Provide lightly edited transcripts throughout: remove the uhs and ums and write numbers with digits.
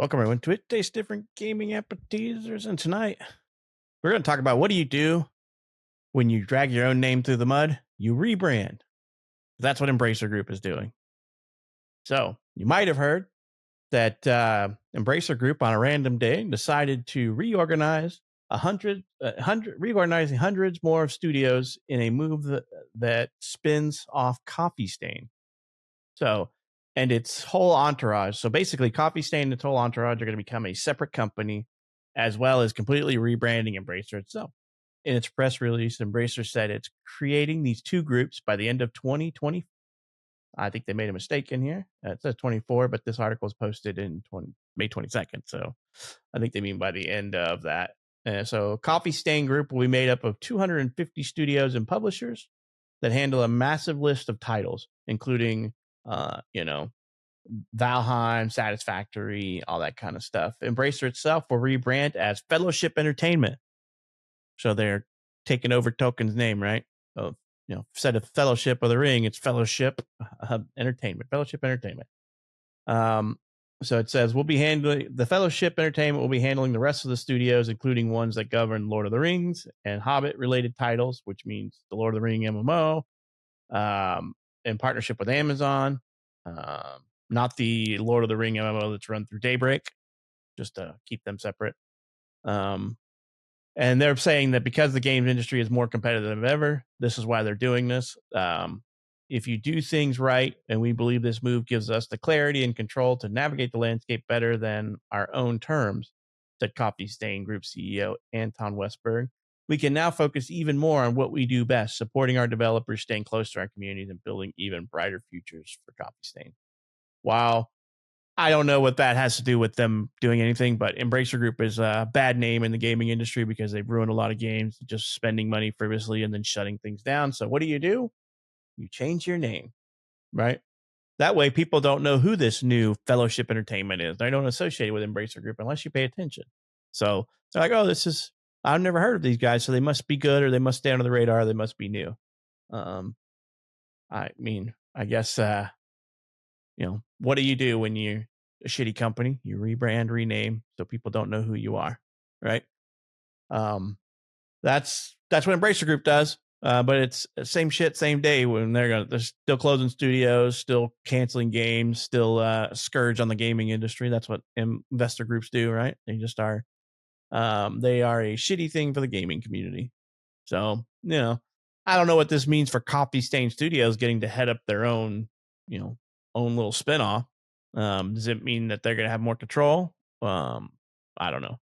Welcome everyone to It Tastes Different Gaming Appetizers, and tonight we're going to talk about what do you do when you drag your own name through the mud? You rebrand. That's what Embracer Group is doing. So you might have heard that Embracer Group on a random day decided to reorganizing hundreds more of studios in a move that spins off Coffee Stain. So, and its whole entourage. So basically, Coffee Stain and its whole entourage are going to become a separate company, as well as completely rebranding Embracer itself. In its press release, Embracer said it's creating these two groups by the end of 2020. I think they made a mistake in here. It says 24, but this article is posted in May 22nd. So I think they mean by the end of that. So Coffee Stain Group will be made up of 250 studios and publishers that handle a massive list of titles, including Valheim, Satisfactory, all that kind of stuff. Embracer itself will rebrand as Fellowship Entertainment. So they're taking over Token's name, right? So, instead of Fellowship of the Ring, it's Fellowship Entertainment. Fellowship Entertainment. So it says we'll be handling the Fellowship Entertainment will be handling the rest of the studios, including ones that govern Lord of the Rings and Hobbit related titles, which means the Lord of the Ring MMO, in partnership with Amazon. Not the Lord of the Ring MMO that's run through Daybreak, just to keep them separate. And they're saying that because the games industry is more competitive than ever, this is why they're doing this. If you do things right, and we believe this move gives us the clarity and control to navigate the landscape better than our own terms, said Coffee Stain Group CEO Anton Westberg, we can now focus even more on what we do best, supporting our developers, staying close to our communities, and building even brighter futures for Coffee Stain. While I don't know what that has to do with them doing anything, but Embracer Group is a bad name in the gaming industry because they've ruined a lot of games, just spending money frivolously and then shutting things down. So what do? You change your name, right? That way people don't know who this new Fellowship Entertainment is. They don't associate it with Embracer Group unless you pay attention. So they're like, oh, I've never heard of these guys, so they must be good, or they must stay under the radar, they must be new. I mean, I guess, what do you do when you're a shitty company? You rebrand, rename, so people don't know who you are, right? That's what Embracer Group does. But it's same shit, same day when they're still closing studios, still canceling games, still scourge on the gaming industry. That's what investor groups do, right? They just are. They are a shitty thing for the gaming community. So, I don't know what this means for Coffee Stain Studios getting to head up their own, own little spinoff. Does it mean that they're going to have more control? I don't know.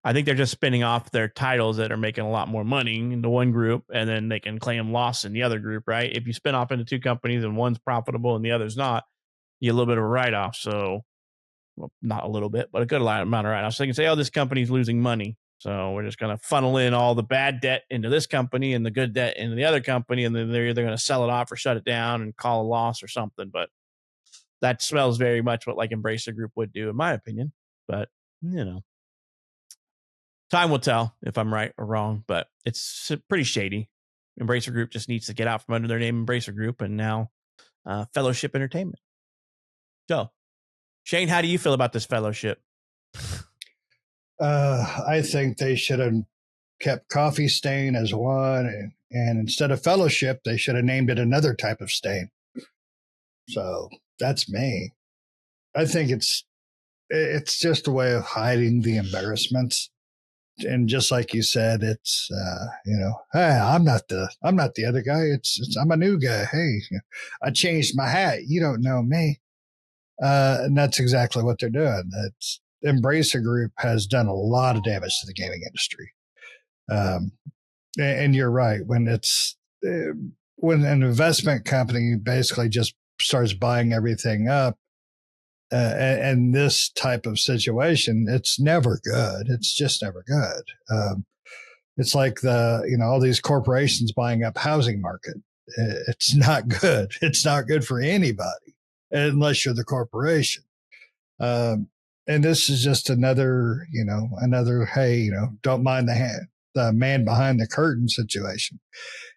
I think they're just spinning off their titles that are making a lot more money into one group, and then they can claim loss in the other group, right? If you spin off into two companies and one's profitable and the other's not, you get a little bit of a write-off. So, well, not a little bit, but a good amount of write-off. So they can say, oh, this company's losing money, so we're just going to funnel in all the bad debt into this company and the good debt into the other company, and then they're either going to sell it off or shut it down and call a loss or something. But that smells very much what like Embracer Group would do, in my opinion. But, time will tell if I'm right or wrong, but it's pretty shady. Embracer Group just needs to get out from under their name, Embracer Group, and now Fellowship Entertainment. So, Shane, how do you feel about this Fellowship? I think they should have kept Coffee Stain as one, and instead of Fellowship, they should have named it another type of stain. So that's me. I think it's just a way of hiding the embarrassments. And just like you said, it's hey, I'm not the other guy. It's I'm a new guy. Hey, I changed my hat. You don't know me. And that's exactly what they're doing. That's Embracer Group has done a lot of damage to the gaming industry. And you're right. When an investment company basically just starts buying everything up, and this type of situation, it's never good. It's just never good. It's like all these corporations buying up housing market. It's not good. It's not good for anybody unless you're the corporation. And this is just another, hey, don't mind the man behind the curtain situation.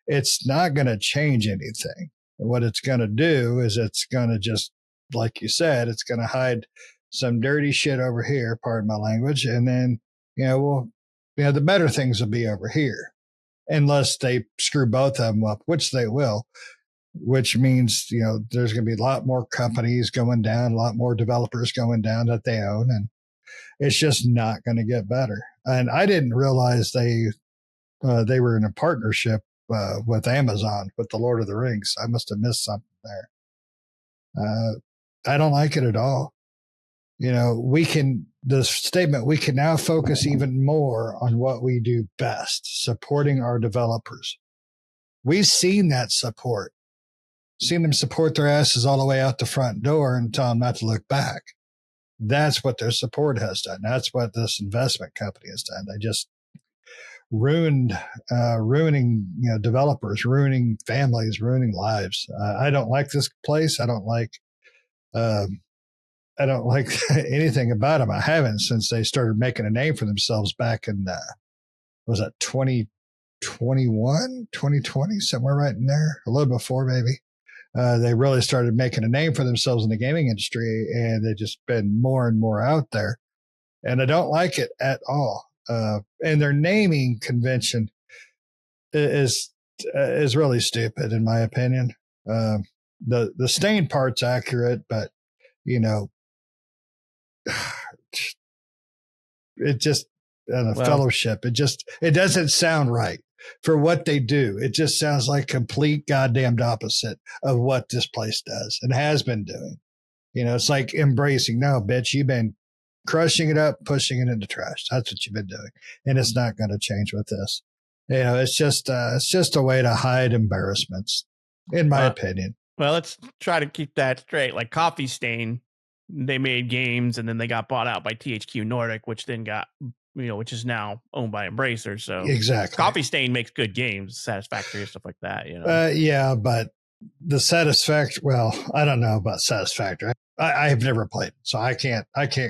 It's not going to change anything. What it's going to do is it's going to just, like you said, it's going to hide some dirty shit over here, pardon my language, and then, the better things will be over here, unless they screw both of them up, which they will, which means, there's going to be a lot more companies going down, a lot more developers going down that they own, and it's just not going to get better. And I didn't realize they were in a partnership with Amazon with the Lord of the Rings. I must have missed something there. I don't like it at all. The statement, we can now focus even more on what we do best, supporting our developers. We've seen that support, seen them support their asses all the way out the front door and tell them not to look back. That's what their support has done. That's what this investment company has done. They just ruining developers, ruining families, ruining lives. I don't like this place. I don't like anything about them. I haven't since they started making a name for themselves back in was that 2021, 2020, somewhere right in there, a little before maybe. They really started making a name for themselves in the gaming industry, and they've just been more and more out there. And I don't like it at all. And their naming convention is really stupid, in my opinion. The Stain part's accurate, but it just Fellowship. It doesn't sound right for what they do. It just sounds like complete goddamned opposite of what this place does and has been doing. It's like embracing. No, bitch, you've been crushing it up, pushing it into trash. That's what you've been doing, and it's not going to change with this. It's just a way to hide embarrassments, in my opinion. Well, let's try to keep that straight. Like Coffee Stain, they made games, and then they got bought out by THQ Nordic, which then got, which is now owned by Embracer. So exactly, Coffee Stain makes good games, Satisfactory, stuff like that. Yeah, but the Satisfactory. Well, I don't know about Satisfactory. I have never played it, so I can't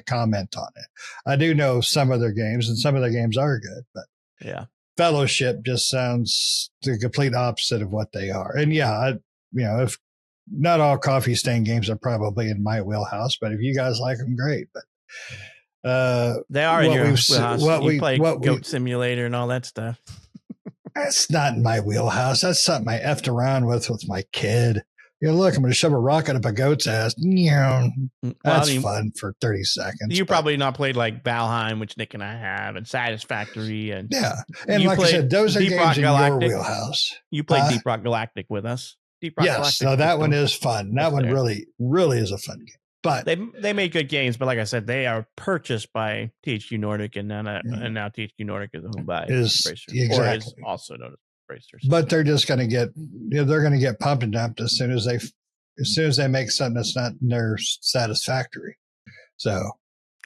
comment on it. I do know some of their games, and some of their games are good, but yeah, Fellowship just sounds the complete opposite of what they are. And yeah, if not all Coffee Stain games are probably in my wheelhouse, but if you guys like them, great. But they are in your wheelhouse. You play Goat Simulator and all that stuff. That's not in my wheelhouse. That's something I effed around with my kid. Look, I'm going to shove a rocket up a goat's ass. That's fun for 30 seconds. You probably not played like Valheim, which Nick and I have, and Satisfactory. And yeah. And like I said, those are Deep games Rock in Galactic. Your wheelhouse. You played Deep Rock Galactic with us. Deep Rock yes. Galactic. So that one is fun. That one really, really is a fun game. But they make good games, but like I said, they are purchased by THQ Nordic, and now THQ Nordic is owned by Embracer, exactly. or is also known as Embracer. So. But they're just going to get they're going to get pumped and dumped as soon as they make something that's not in their Satisfactory. So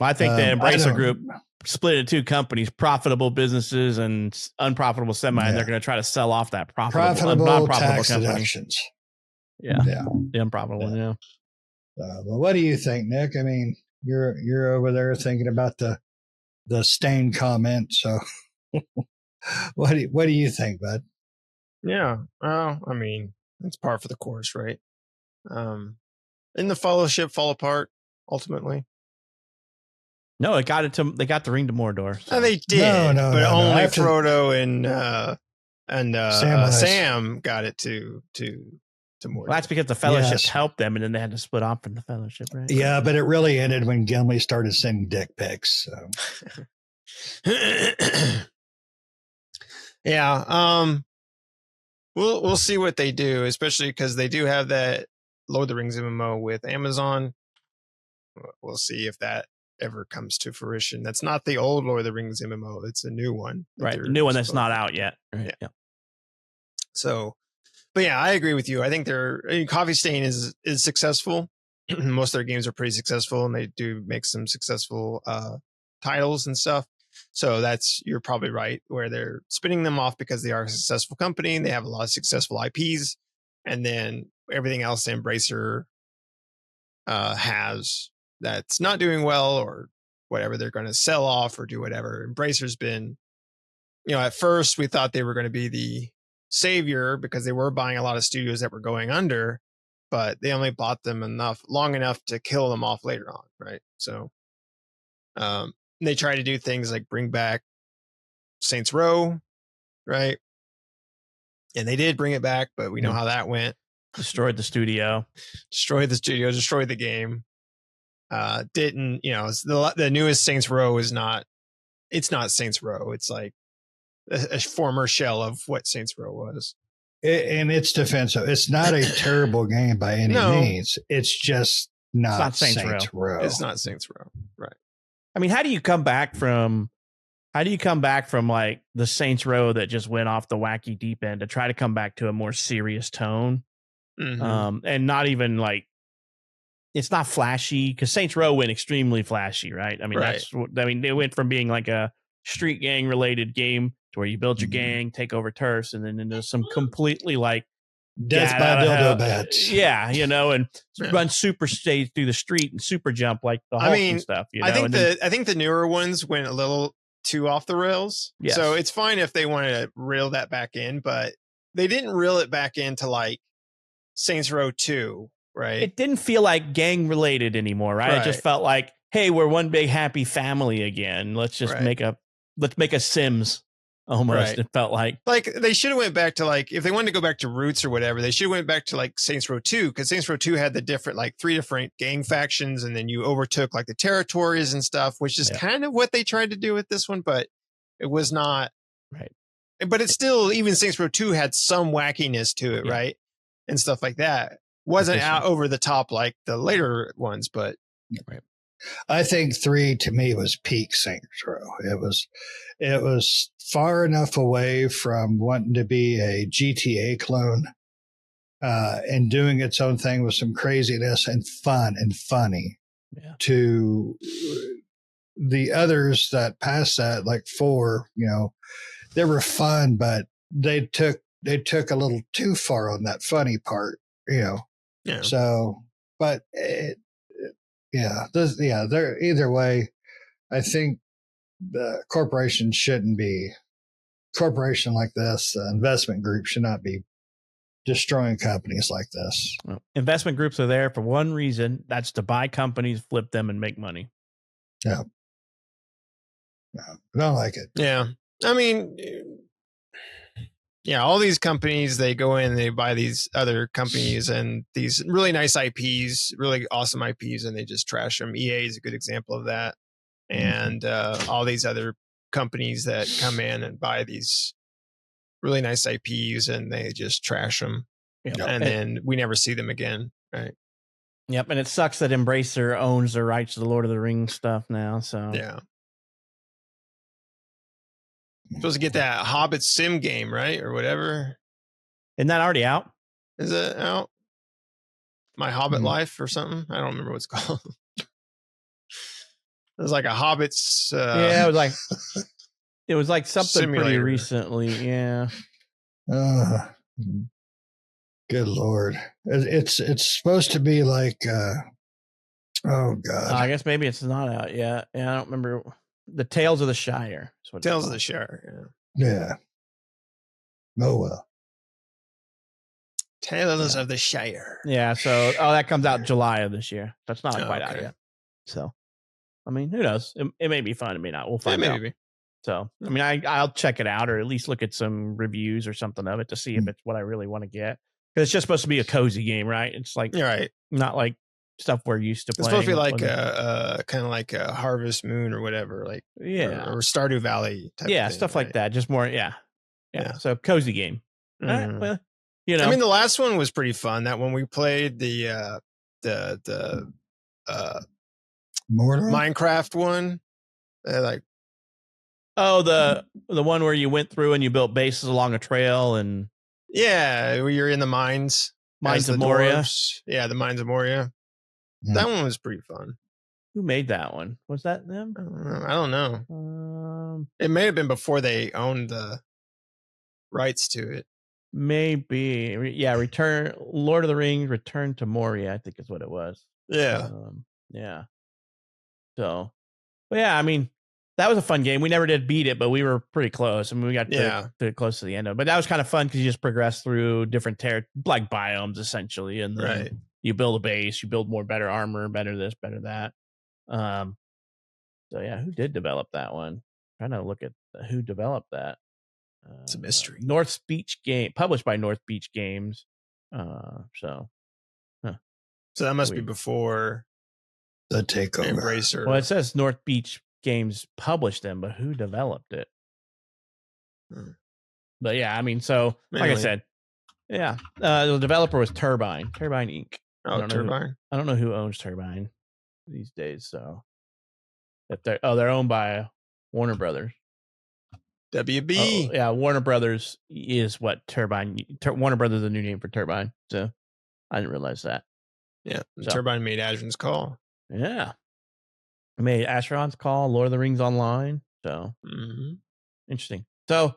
I think the Embracer Group split into two companies: profitable businesses and unprofitable semi. And they're going to try to sell off that profitable non-profitable company. Deductions. Yeah, the unprofitable one. Yeah. But what do you think, Nick? I mean, you're over there thinking about the Stain comment. So, what do you think, bud? Yeah, I mean, it's par for the course, right? And the Fellowship fall apart ultimately. No, they got the ring to Mordor. So. No, they did, but only Frodo and Sam got it to Mordor. Well, that's because the Fellowship helped them, and then they had to split off from the Fellowship, right? Yeah, but it really ended when Gimli started sending dick pics. So. Yeah, we'll see what they do, especially because they do have that Lord of the Rings MMO with Amazon. We'll see if that ever comes to fruition. That's not the old Lord of the Rings MMO; it's a new one, right? The new one that's not out yet. Right? Yeah. So. But yeah, I agree with you. I think Coffee Stain is successful. Most of their games are pretty successful, and they do make some successful titles and stuff. So you're probably right, where they're spinning them off because they are a successful company and they have a lot of successful IPs, and then everything else Embracer has that's not doing well or whatever, they're going to sell off or do whatever. Embracer's been, at first we thought they were going to be the savior because they were buying a lot of studios that were going under, but they only bought them long enough to kill them off later on, right? So they try to do things like bring back Saints Row, right? And they did bring it back, but we know how that went. Destroyed the studio. Destroyed the studio, destroyed the game. Didn't, the newest Saints Row it's not Saints Row. It's like a former shell of what Saints Row was. In its defense, it's not a terrible game by any means. It's just not Saints Row. It's not Saints Row, right? I mean, how do you come back from like the Saints Row that just went off the wacky deep end to try to come back to a more serious tone? Mm-hmm. And not even like, it's not flashy, because Saints Row went extremely flashy, right? I mean, they went from being like a street gang related game to where you build your gang, take over turfs, and then into some completely like death by dildo bats. Yeah, and run super stage through the street and super jump like the Hulk and stuff. I think the newer ones went a little too off the rails. Yes. So it's fine if they wanted to reel that back in, but they didn't reel it back into like Saints Row 2, right? It didn't feel like gang related anymore, right? It just felt like, hey, we're one big happy family again. Let's just make a Sims almost. It felt like they should have went back to like, if they wanted to go back to roots or whatever, they should have went back to like Saints Row 2, because Saints Row 2 had the different, like 3 different gang factions, and then you overtook like the territories and stuff, which is kind of what they tried to do with this one, but it was not right. But it's still, even Saints Row 2 had some wackiness to it, right? And stuff like that. Wasn't out over the top like the later ones, but I think 3 to me was peak Saints Row. It was far enough away from wanting to be a GTA clone, and doing its own thing with some craziness and fun and funny, to the others that passed that, like 4, they were fun, but they took a little too far on that funny part, So, but they're either way. I think the corporation like this, investment group should not be destroying companies like this. Well, investment groups are there for one reason. That's to buy companies, flip them, and make money. Yeah. No, I don't like it. Yeah. I mean, all these companies, they go in and they buy these other companies and these really nice IPs, really awesome IPs, and they just trash them. EA is a good example of that. And all these other companies that come in and buy these really nice IPs and they just trash them. And then we never see them again. Right. Yep. And it sucks that Embracer owns the rights to the Lord of the Rings stuff now. So supposed to get that Hobbit sim game, right? Or whatever. Isn't that already out? Is it out? My Hobbit Life or something? I don't remember what it's called. It was like a Hobbit's. It was like something simulator. Pretty recently. Yeah. Good Lord. It's supposed to be like, oh God. I guess maybe it's not out yet. Yeah. I don't remember. The Tales of the Shire. Tales of the Shire. Yeah. Oh, well. Tales of the Shire. Yeah. So, that comes out July of this year. That's not quite out yet. So, I mean, who knows? It may be fun. It may not. We'll find out. Maybe. So, I mean, I'll check it out, or at least look at some reviews or something of it to see if it's what I really want to get. Because it's just supposed to be a cozy game, right? It's like not like stuff we're used to playing. It's supposed to be like kind of like a Harvest Moon or whatever, like or Stardew Valley type of thing, stuff like that. Just more, So cozy game. All right, well, I mean, the last one was pretty fun. That when we played the Minecraft one, like the one where you went through and you built bases along a trail and where you're in the mines of Moria. Dwarves. Yeah, the Mines of Moria. That one was pretty fun. Who made that one? Was that them? I don't know. It may have been before they owned the rights to it. Maybe. Yeah, Lord of the Rings, Return to Moria, I think is what it was. Yeah. Yeah. So, but yeah, I mean, that was a fun game. We never did beat it, but we were pretty close. I mean, we got to close to the end of it. But that was kind of fun because you just progress through different like biomes essentially, and then you build a base, you build more better armor, better this, better that. So yeah, who did develop that one? I'm trying to look at who developed that. It's a mystery. North Beach game, published by North Beach Games. So that must be before the takeover. Embracer. Well, it says North Beach Games published them, but who developed it? But yeah, I mean, so like I said, yeah, the developer was Turbine Inc. Oh, Turbine. I don't know who owns Turbine these days. So if they're owned by Warner Brothers. WB. Yeah, Warner Brothers is what Turbine. Warner Brothers is a new name for Turbine. So I didn't realize that. Yeah, Turbine made Asheron's Call. Yeah, I made Asheron's Call, Lord of the Rings Online. So interesting. So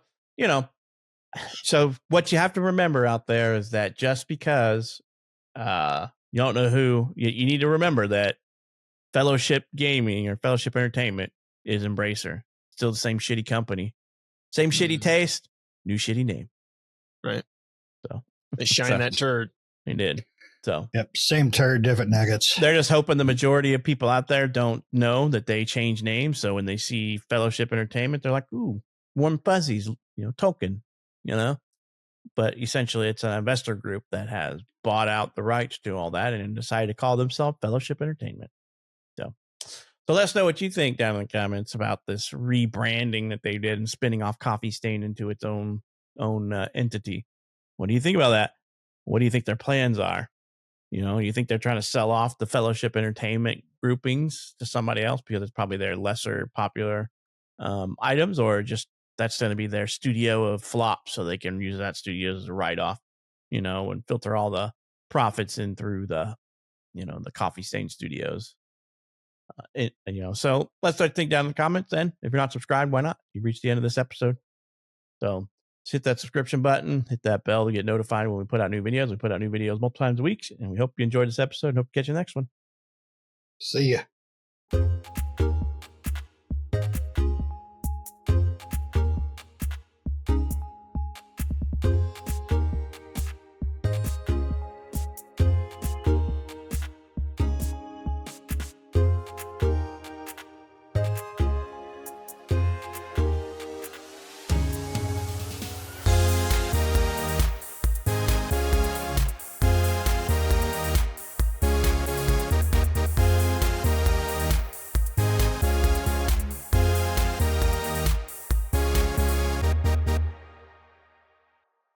so what you have to remember out there is that just because you don't know who, you need to remember that Fellowship Gaming or Fellowship Entertainment is Embracer. Still the same shitty company. Same shitty taste, new shitty name. Right. So they shine that turd. They did. So yep, same turd, different nuggets. They're just hoping the majority of people out there don't know that they change names. So when they see Fellowship Entertainment, they're like, "Ooh, warm fuzzies," Tolkien, But essentially, it's an investor group that has bought out the rights to all that and decided to call themselves Fellowship Entertainment. So let us know what you think down in the comments about this rebranding that they did and spinning off Coffee Stain into its own entity. What do you think about that? What do you think their plans are? You think they're trying to sell off the Fellowship Entertainment groupings to somebody else because it's probably their lesser popular items, or just that's going to be their studio of flops so they can use that studio as a write-off, and filter all the profits in through the Coffee Stain Studios. So let's start thinking down in the comments then. If you're not subscribed, why not? You've reached the end of this episode. So just hit that subscription button, hit that bell to get notified when we put out new videos. We put out new videos multiple times a week, and we hope you enjoyed this episode and hope to catch you next one. See ya.